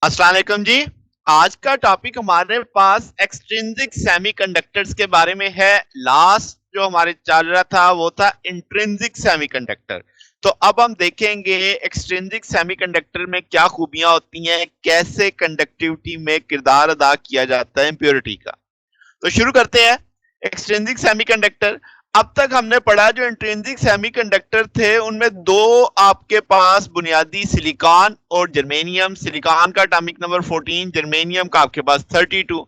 अस्सलाम वालेकुम जी। आज का टॉपिक हमारे पास एक्सट्रिंसिक सेमीकंडक्टर्स के बारे में है। लास्ट जो हमारे चल रहा था वो था इंट्रिंसिक सेमीकंडक्टर। तो अब हम देखेंगे एक्सट्रिंसिक सेमीकंडक्टर में क्या खूबियां होती हैं, कैसे कंडक्टिविटी में किरदार अदा किया जाता है इम्प्योरिटी का। तो शुरू करते हैं। एक्सट्रिंसिक सेमीकंडक्टर, अब तक हमने पढ़ा जो इंट्रिंसिक सेमीकंडक्टर थे उनमें दो आपके पास बुनियादी सिलिकॉन और जर्मेनियम। सिलिकॉन का एटॉमिक नंबर 14, जर्मेनियम का आपके पास 32।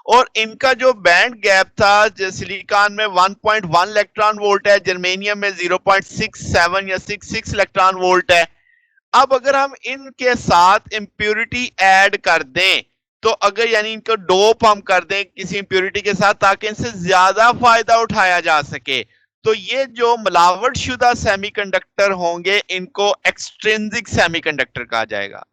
और इनका जो बैंड गैप था, सिलिकॉन में 1.1 इलेक्ट्रॉन वोल्ट है, जर्मेनियम में 0.67 या 66 इलेक्ट्रॉन वोल्ट है। अब अगर हम इनके साथ इंप्योरिटी ऐड कर दें, तो अगर यानी इनको डोप हम कर दें किसी इंप्योरिटी के साथ ताकि इनसे ज्यादा फायदा उठाया जा सके, तो ये जो मिलावट शुदा सेमीकंडक्टर होंगे इनको एक्सट्रिंसिक सेमीकंडक्टर कहा जाएगा।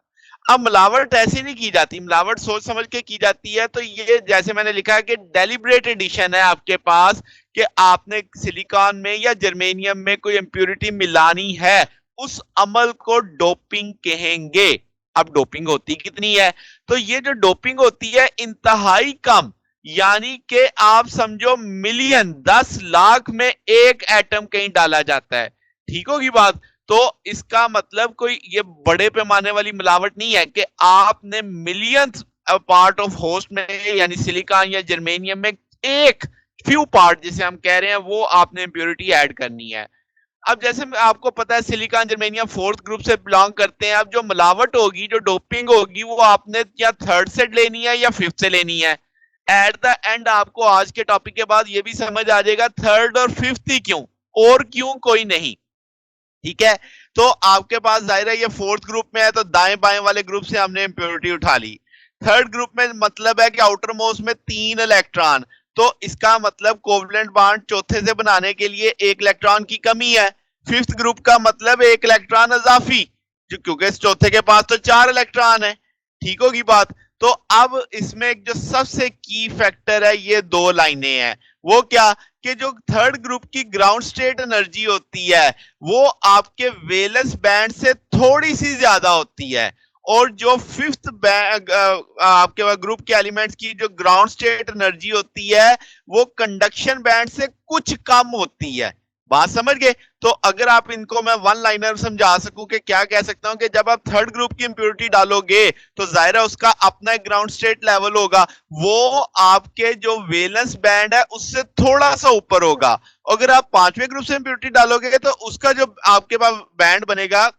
अब मिलावट ऐसी नहीं की जाती, मिलावट सोच समझ के की जाती है। तो ये जैसे मैंने लिखा है कि डेलिब्रेट एडिशन है आपके पास कि आपने सिलिकॉन में या जर्मेनियम में कोई इंप्योरिटी मिलानी है, उस अमल को डोपिंग कहेंगे। अब डोपिंग होती कितनी है, तो ये जो डोपिंग होती है इंतहाई कम, यानी कि आप समझो मिलियन 10 लाख में एक एटम कहीं डाला जाता है। ठीक होगी बात। तो इसका मतलब कोई ये बड़े पैमाने वाली मिलावट नहीं है कि आपने मिलियन पार्ट ऑफ होस्ट में यानी सिलिकॉन या जर्मेनियम में एक फ्यू पार्ट जिसे हम कह रहे हैं वो आपने इंप्योरिटी ऐड करनी है। अब जैसे आपको पता है सिलिकॉन जर्मेनियम फोर्थ ग्रुप से बिलोंग करते हैं। अब जो मिलावट होगी, जो डोपिंग होगी, वो आपने या थर्ड से लेनी है या फिफ्थ से लेनी है। एट द एंड आपको आज के टॉपिक के बाद ये भी समझ आ जाएगा थर्ड और फिफ्थ ही क्यों, और क्यों कोई नहीं। ठीक है। तो आपके पास जाहिर है ये फोर्थ ग्रुप में है, तो दाएं बाएं वाले ग्रुप से हमने इंप्योरिटी उठा ली। थर्ड ग्रुप में मतलब है कि आउटर मोस्ट में 3 इलेक्ट्रॉन, तो इसका मतलब कोवलेंट बॉन्ड चौथे से बनाने के लिए एक इलेक्ट्रॉन की कमी है। फिफ्थ ग्रुप का मतलब एक इलेक्ट्रॉन इजाफी, जो क्योंकि चौथे के पास तो 4 इलेक्ट्रॉन है। ठीक होगी बात। तो अब इसमें जो सबसे की फैक्टर है ये दो लाइनें हैं। वो क्या कि जो थर्ड ग्रुप की ग्राउंड स्टेट एनर्जी होती है वो आपके वेलेंस बैंड से थोड़ी सी ज्यादा होती है, और जो फिफ्थ आपके ग्रुप के एलिमेंट्स की जो ग्राउंड स्टेट एनर्जी होती है वो कंडक्शन बैंड से कुछ कम होती है। बात समझ गए। तो अगर आप इनको मैं वन लाइनर समझा सकूं कि क्या कह सकता हूं कि जब आप थर्ड ग्रुप की इंप्योरिटी डालोगे तो जाहिर है उसका अपना ग्राउंड स्टेट लेवल होगा, वो आपके जो वेलेंस बैंड है उससे थोड़ा सा ऊपर होगा। अगर आप पांचवें ग्रुप से इंप्योरिटी डालोगे तो उसका जो आपके पास बैंड बनेगा,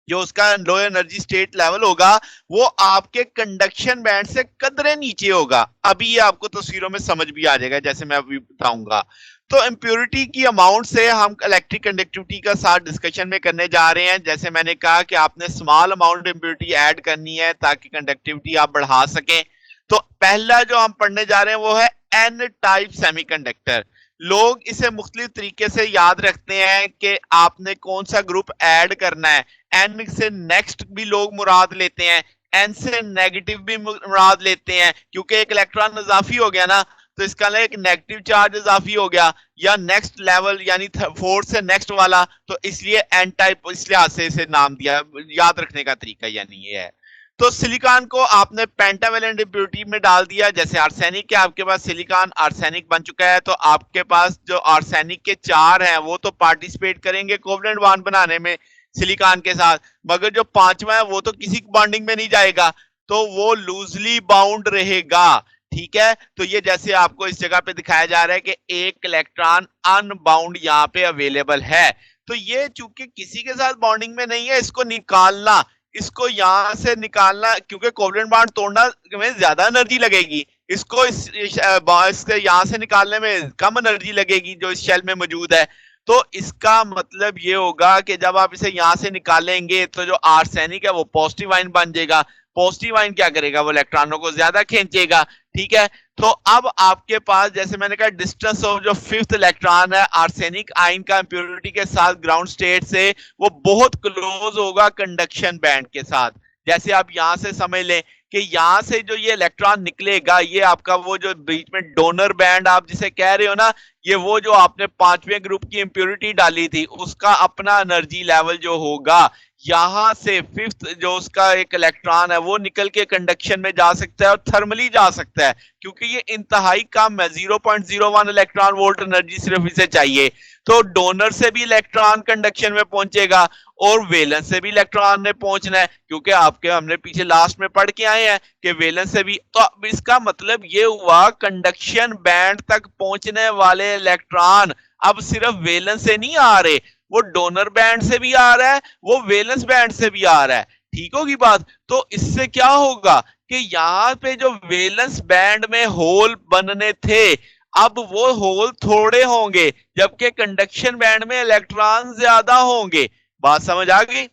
जो उसका लो एनर्जी स्टेट लेवल होगा, वो आपके कंडक्शन बैंड से कदरे नीचे होगा। अभी ये आपको तस्वीरों में समझ भी आ जाएगा जैसे मैं अभी बताऊंगा। तो इम्प्योरिटी की अमाउंट से हम इलेक्ट्रिक कंडक्टिविटी का साथ डिस्कशन में करने जा रहे हैं। जैसे मैंने कहा कि आपने स्मॉल अमाउंट इम्प्योरिटी ऐड करनी है ताकि कंडक्टिविटी आप बढ़ा सकें। तो पहला जो हम पढ़ने जा रहे हैं वो है एन टाइप सेमीकंडक्टर। लोग इसे मुख्तलिफ तरीके से याद रखते हैं कि आपने कौन सा ग्रुप ऐड करना है। एन से नेक्स्ट भी लोग मुराद लेते हैं, एन से नेगेटिव भी मुराद लेते हैं, क्योंकि एक इलेक्ट्रॉन इजाफी हो गया ना, तो इसका एक नेगेटिव चार्ज इजाफी हो गया, या नेक्स्ट लेवल यानी फोर्थ से नेक्स्ट वाला, तो इसलिए एन टाइप इस लिहाज से इसे नाम दिया। याद रखने का तरीका यानी ये है। तो सिलिकॉन को आपने पेंटावेलेंट इम्प्योरिटी में डाल दिया। जैसे आर्सेनिक के आपके पास सिलिकॉन आर्सेनिक बन चुका है, तो आपके पास जो आर्सेनिक के 4 हैं वो तो पार्टिसिपेट करेंगे कोवलेंट बॉन्ड बनाने में सिलिकॉन के साथ, मगर जो पांचवा है वो तो किसी बॉन्डिंग में नहीं जाएगा, तो वो लूजली बाउंड रहेगा। ठीक है। तो ये जैसे आपको इस जगह पे दिखाया जा रहा है कि एक इलेक्ट्रॉन अनबाउंड यहाँ पे अवेलेबल है। तो ये चूंकि किसी के साथ बॉन्डिंग में नहीं है, इसको निकालना, इसको यहां से निकालना, क्योंकि कोवलेंट बॉन्ड तोड़ना में ज्यादा एनर्जी लगेगी, इसको इसके यहां से निकालने में कम एनर्जी लगेगी जो इस शेल में मौजूद है। तो इसका मतलब ये होगा कि जब आप इसे यहां से निकालेंगे तो जो आर्सेनिक है वो पॉजिटिव आयन बन जाएगा। पॉजिटिव आयन क्या करेगा, वो इलेक्ट्रॉनों को ज्यादा खींचेगा। ठीक है। तो अब आपके पास जैसे मैंने कहा डिस्टेंस ऑफ जो फिफ्थ इलेक्ट्रॉन है आर्सेनिक आयन का इंप्योरिटी के साथ ग्राउंड स्टेट से, वो बहुत क्लोज होगा कंडक्शन बैंड के साथ। जैसे आप यहां से समझ लें कि यहां से जो ये इलेक्ट्रॉन निकलेगा, ये आपका वो जो बीच में डोनर बैंड आप जिसे कह रहे हो ना, ये वो जो आपने पांचवें ग्रुप की इंप्योरिटी डाली थी उसका अपना एनर्जी लेवल जो होगा, यहां से फिफ्थ जो उसका एक इलेक्ट्रॉन है वो निकल के कंडक्शन में जा सकता है और थर्मली जा सकता है, क्योंकि ये इंतहाई कम है, 0.01 इलेक्ट्रॉन वोल्ट एनर्जी सिर्फ इसे चाहिए। तो डोनर से भी इलेक्ट्रॉन कंडक्शन में पहुंचेगा और वेलेंस से भी इलेक्ट्रॉन ने पहुंचना है, क्योंकि आपके हमने पीछे लास्ट में पढ़ के आए हैं कि वेलेंस से भी। तो अब इसका मतलब ये हुआ कंडक्शन बैंड तक पहुंचने वाले इलेक्ट्रॉन अब सिर्फ वेलेंस से नहीं आ रहे, वो डोनर बैंड से भी आ रहा है, वो वेलेंस बैंड से भी आ रहा है। ठीक होगी बात। तो इससे क्या होगा कि यहां पे जो वेलेंस बैंड में होल बनने थे, अब वो होल थोड़े होंगे, जबकि कंडक्शन बैंड में इलेक्ट्रॉन ज्यादा होंगे। बात समझ आ गई।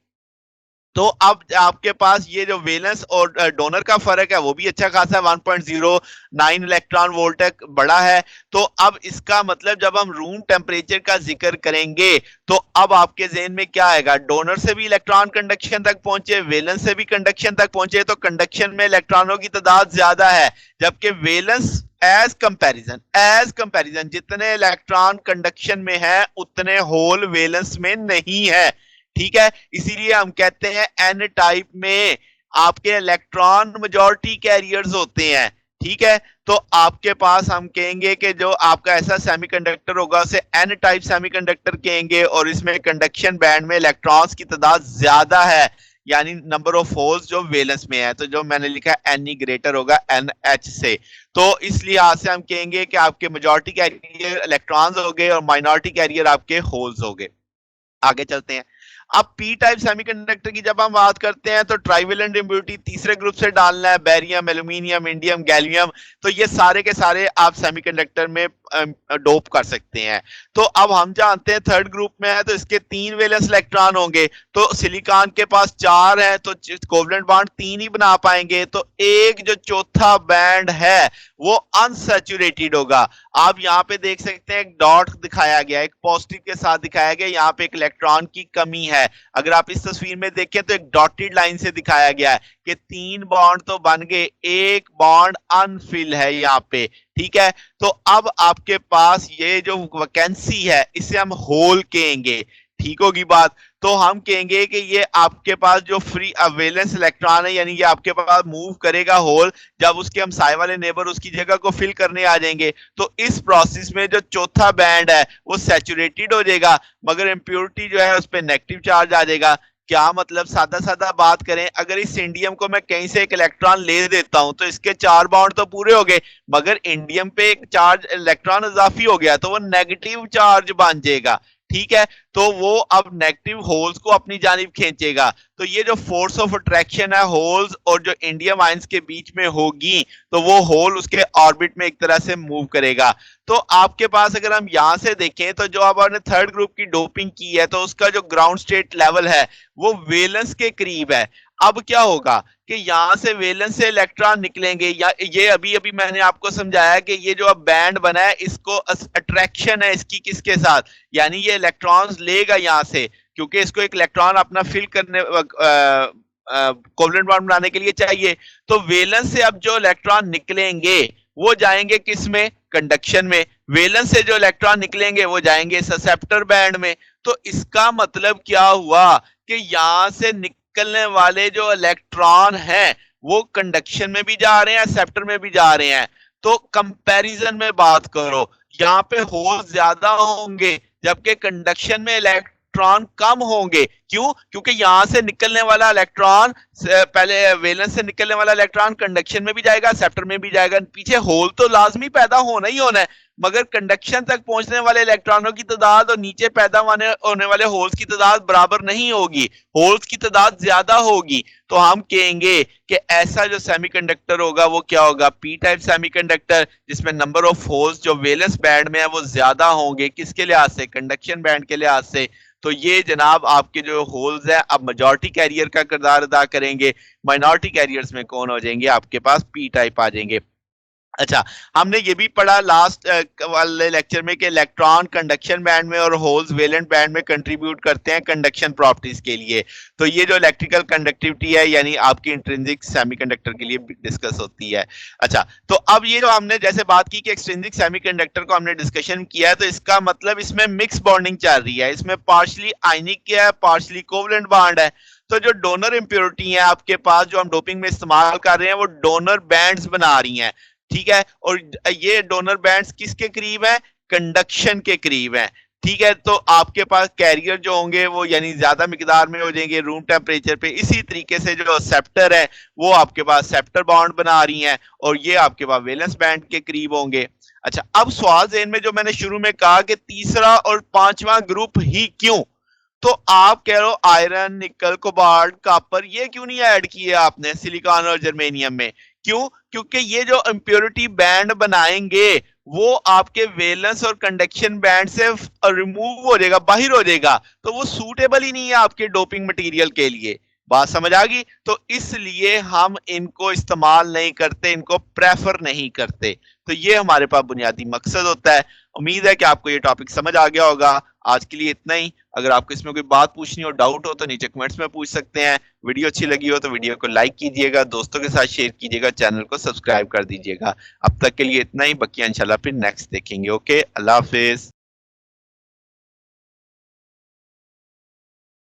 तो अब आपके पास ये जो वेलेंस और डोनर का फर्क है वो भी अच्छा खासा है, 1.09 इलेक्ट्रॉन वोल्ट तक बड़ा है। तो अब इसका मतलब जब हम रूम टेम्परेचर का जिक्र करेंगे तो अब आपके जेहन में क्या आएगा, डोनर से भी इलेक्ट्रॉन कंडक्शन तक पहुंचे, वेलेंस से भी कंडक्शन तक पहुंचे, तो कंडक्शन में इलेक्ट्रॉनों की तादाद ज्यादा है, जबकि वेलेंस एज कंपैरिजन जितने इलेक्ट्रॉन कंडक्शन में है उतने होल वेलेंस में नहीं है। ठीक है, इसीलिए हम कहते हैं एन टाइप में आपके इलेक्ट्रॉन मेजॉरिटी कैरियर्स होते हैं। ठीक है, तो आपके पास हम कहेंगे कि जो आपका ऐसा सेमीकंडक्टर होगा उसे एन टाइप सेमीकंडक्टर कहेंगे, और इसमें कंडक्शन बैंड में इलेक्ट्रॉन्स की तादाद ज्यादा है, यानी नंबर ऑफ होल्स जो वेलेंस में है। तो जो मैंने लिखा एन ई ग्रेटर होगा एन एच से। तो इस लिहाज से हम कहेंगे कि आपके मेजॉरिटी कैरियर इलेक्ट्रॉन्स हो गए और माइनॉरिटी कैरियर आपके होल्स हो गए। आगे चलते हैं। अब पी टाइप सेमीकंडक्टर की जब हम बात करते हैं तो ट्राइवेलेंट इम्प्योरिटी तीसरे ग्रुप से डालना है, बैरियम, एल्यूमिनियम, इंडियम, गैलियम। तो ये सारे के सारे आप सेमीकंडक्टर में डोप कर सकते हैं। तो अब हम जानते हैं थर्ड ग्रुप में है तो इसके 3 वैलेंस इलेक्ट्रॉन होंगे, तो सिलिकॉन के पास 4 है तो कोवलेंट बॉन्ड 3 ही बना पाएंगे। तो एक जो चौथा बैंड है वो अनसैचुरेटेड होगा। आप यहाँ पे देख सकते हैं एक डॉट दिखाया गया, एक पॉजिटिव के साथ दिखाया गया, यहाँ पे एक इलेक्ट्रॉन की कमी है। अगर आप इस तस्वीर में देखें तो एक डॉटेड लाइन से दिखाया गया है कि 3 बॉन्ड तो बन गए, एक बॉन्ड अनफिल है यहाँ पे। ठीक है, तो अब आपके पास ये जो वैकेंसी है इसे हम होल कहेंगे। ठीक होगी बात। तो हम कहेंगे कि ये आपके पास जो फ्री वैलेंस इलेक्ट्रॉन है, यानी ये आपके पास मूव करेगा होल, जब उसके हम साय वाले नेबर उसकी जगह को फिल करने आ जाएंगे तो इस प्रोसेस में जो चौथा बैंड है वो सैचुरेटेड हो जाएगा, मगर इंप्योरिटी जो है उस पर नेगेटिव चार्ज आ जाएगा। क्या मतलब, सादा सादा बात करें, अगर इस इंडियम को मैं कहीं से एक इलेक्ट्रॉन ले देता हूं तो इसके 4 बॉन्ड तो पूरे हो गए, मगर इंडियम पे एक चार्ज इलेक्ट्रॉन इजाफी हो गया तो वो नेगेटिव चार्ज बन जाएगा। ठीक है, तो वो अब नेगेटिव होल्स को अपनी जानिब खींचेगा। तो ये जो फोर्स ऑफ अट्रैक्शन है होल्स और जो इंडियम आयंस के बीच में होगी तो वो होल उसके ऑर्बिट में एक तरह से मूव करेगा। तो आपके पास अगर हम यहां से देखें तो जो आपने थर्ड ग्रुप की डोपिंग की है तो उसका जो ग्राउंड स्टेट लेवल है वो वेलेंस के करीब है। अब क्या होगा कि यहां से वेलेंस से इलेक्ट्रॉन निकलेंगे, या ये अभी अभी मैंने आपको समझाया कि ये जो अब बैंड बना है इसको अट्रैक्शन है इसकी किसके साथ, यानी ये इलेक्ट्रॉन्स लेगा यहां से, क्योंकि इसको एक इलेक्ट्रॉन अपना फिल करने कोवलेंट बॉन्ड बनाने के लिए चाहिए। तो वेलेंस से अब जो इलेक्ट्रॉन निकलेंगे वो जाएंगे किस में, कंडक्शन में। वेलेंस से जो इलेक्ट्रॉन निकलेंगे वो जाएंगे ससेप्टर बैंड में। तो इसका मतलब क्या हुआ कि यहां से निकलने वाले जो इलेक्ट्रॉन हैं वो कंडक्शन में भी जा रहे हैं, एक्सेप्टर में भी जा रहे हैं। तो कंपैरिजन में बात करो, यहाँ पे होल ज्यादा होंगे जबकि कंडक्शन में इलेक्ट्रॉन कम होंगे। क्यों? क्योंकि यहां से निकलने वाला इलेक्ट्रॉन, पहले वेलेंस से निकलने वाला इलेक्ट्रॉन कंडक्शन में भी जाएगा, एक्सेप्टर में भी जाएगा, पीछे होल तो लाजमी पैदा होना ही होना है, मगर कंडक्शन तक पहुंचने वाले इलेक्ट्रॉनों की तादाद और नीचे पैदा होने वाले होल्स की तादाद बराबर नहीं होगी, होल्स की तादाद ज्यादा होगी। तो हम कहेंगे कि ऐसा जो सेमीकंडक्टर होगा वो क्या होगा, पी टाइप सेमीकंडक्टर, जिसमें नंबर ऑफ होल्स जो वेलेंस बैंड में है वो ज्यादा होंगे, किसके लिहाज से, कंडक्शन बैंड के लिहाज से। तो ये जनाब आपके जो होल्स है अब मेजॉरिटी कैरियर का किरदार अदा करेंगे, माइनॉरिटी कैरियर्स में कौन हो जाएंगे, आपके पास पी टाइप आ जाएंगे। अच्छा, हमने ये भी पढ़ा लास्ट वाले लेक्चर में कि इलेक्ट्रॉन कंडक्शन बैंड में और होल्स वेलेंट बैंड में कंट्रीब्यूट करते हैं कंडक्शन प्रॉपर्टीज के लिए। तो ये जो इलेक्ट्रिकल कंडक्टिविटी है यानी आपकी इंट्रिंसिक सेमीकंडक्टर के लिए डिस्कस होती है। अच्छा, तो अब ये जो हमने जैसे बात की कि एक्सट्रिंसिक सेमीकंडक्टर को हमने डिस्कशन किया है, तो इसका मतलब इसमें मिक्स बॉन्डिंग चल रही है, इसमें पार्शली आयनिक क्या है, पार्शली कोवलेंट बॉन्ड है। तो जो डोनर इंप्योरिटी है आपके पास जो हम डोपिंग में इस्तेमाल कर रहे हैं वो डोनर बैंड्स बना रही हैं, ठीक है। और ये डोनर बैंड्स किसके करीब है? कंडक्शन के करीब है, ठीक है। तो आपके पास कैरियर जो होंगे वो यानी ज्यादा मिकदार में हो जाएंगे रूम टेम्परेचर पे। इसी तरीके से जो सेप्टर है वो आपके पास सेप्टर बॉन्ड बना रही हैं और ये आपके पास वैलेंस बैंड के करीब होंगे। अच्छा, अब सवाल ज़हन में जो मैंने शुरू में कहा कि तीसरा और पांचवा ग्रुप ही क्यों, तो आप कह रहे हो आयरन, निकल, कोबाल्ट, कॉपर, ये क्यों नहीं ऐड किए आपने सिलिकॉन और जर्मेनियम में? क्यों? क्योंकि ये जो इंप्योरिटी बैंड बनाएंगे वो आपके वैलेंस और कंडक्शन बैंड से रिमूव हो जाएगा, बाहर हो जाएगा, तो वो सूटेबल ही नहीं है आपके डोपिंग मटेरियल के लिए। बात समझ आ गई? तो इसलिए हम इनको इस्तेमाल नहीं करते, इनको प्रेफर नहीं करते। तो ये हमारे पास बुनियादी मकसद होता है। उम्मीद है कि आपको ये टॉपिक समझ आ गया होगा। आज के लिए इतना ही। अगर आपको इसमें कोई बात पूछनी हो, डाउट हो, तो नीचे कमेंट्स में पूछ सकते हैं। वीडियो अच्छी लगी हो तो वीडियो को लाइक कीजिएगा, दोस्तों के साथ शेयर कीजिएगा, चैनल को सब्सक्राइब कर दीजिएगा। अब तक के लिए इतना ही, बाकी इंशाल्लाह फिर नेक्स्ट देखेंगे। ओके, अल्लाह हाफिज।